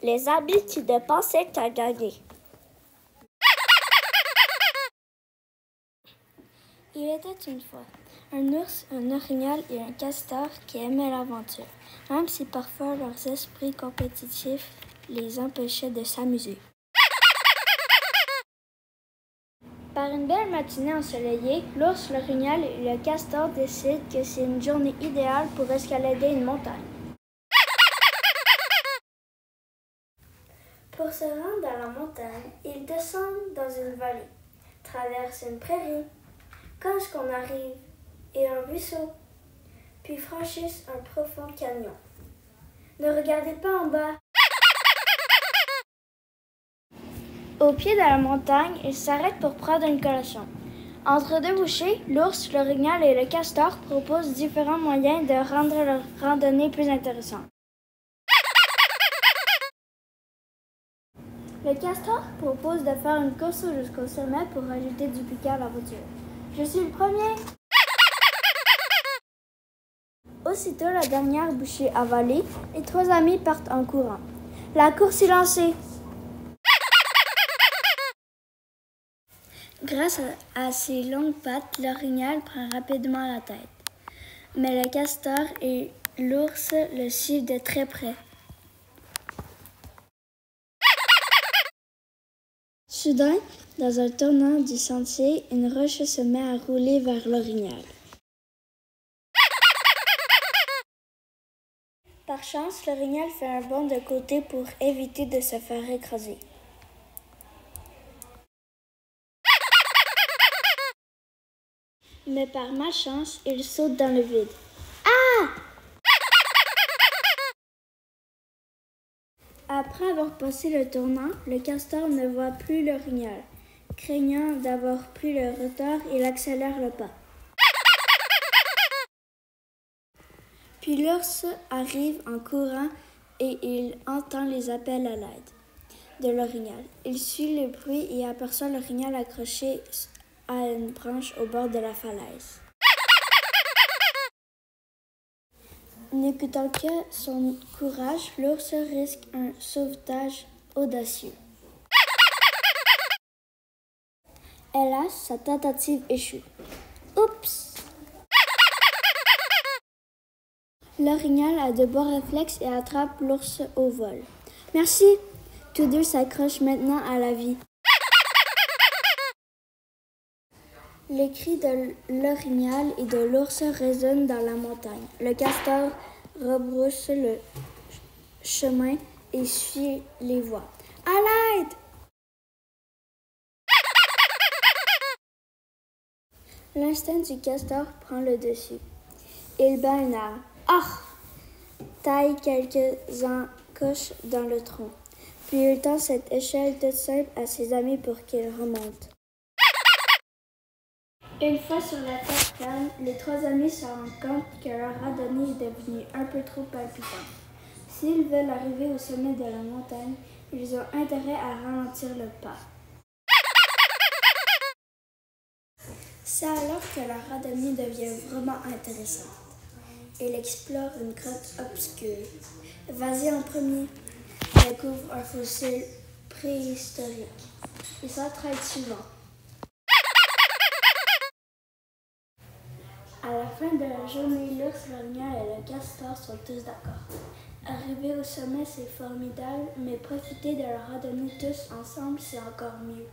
Les habits qui dépensaient à gagner. Il était une fois un ours, un orignal et un castor qui aimaient l'aventure, même si parfois leurs esprits compétitifs les empêchaient de s'amuser. Par une belle matinée ensoleillée, l'ours, l'orignal et le castor décident que c'est une journée idéale pour escalader une montagne. Pour se rendre à la montagne, ils descendent dans une vallée, traversent une prairie, quand qu'on arrive et un ruisseau, puis franchissent un profond canyon. Ne regardez pas en bas. Au pied de la montagne, ils s'arrêtent pour prendre une collation. Entre deux bouchées, l'ours, l'orignal et le castor proposent différents moyens de rendre leur randonnée plus intéressante. Le castor propose de faire une course jusqu'au sommet pour ajouter du piquant à la voiture. Je suis le premier! Aussitôt la dernière bouchée avalée, les trois amis partent en courant. La course est lancée! Grâce à ses longues pattes, l'orignal prend rapidement la tête. Mais le castor et l'ours le suivent de très près. Soudain, dans un tournant du sentier, une roche se met à rouler vers l'orignal. Par chance, l'orignal fait un bond de côté pour éviter de se faire écraser. Mais par malchance, il saute dans le vide. Ah! Après avoir passé le tournant, le castor ne voit plus l'orignal. Craignant d'avoir pris le retard, il accélère le pas. Puis l'ours arrive en courant et il entend les appels à l'aide de l'orignal. Il suit le bruit et aperçoit l'orignal accroché à une branche au bord de la falaise. N'écoutant que son courage, l'ours risque un sauvetage audacieux. Hélas, sa tentative échoue. Oups! L'orignal a de bons réflexes et attrape l'ours au vol. Merci! Tous deux s'accrochent maintenant à la vie. Les cris de l'orignal et de l'ours résonnent dans la montagne. Le castor rebrousse le chemin et suit les voix. À l'aide! L'instinct du castor prend le dessus. Il bat un arbre. Ah! Taille quelques encoches dans le tronc. Puis il tend cette échelle toute simple à ses amis pour qu'ils remontent. Une fois sur la terre plane, les trois amis se rendent compte que leur randonnée est devenue un peu trop palpitante. S'ils veulent arriver au sommet de la montagne, ils ont intérêt à ralentir le pas. C'est alors que leur randonnée devient vraiment intéressante. Ils explorent une grotte obscure. Vas-y en premier. Découvre un fossile préhistorique. Ils s'entraident souvent. À la fin de la journée, l'ours, l'orignal et le castor sont tous d'accord. Arriver au sommet, c'est formidable, mais profiter de la randonnée tous ensemble, c'est encore mieux.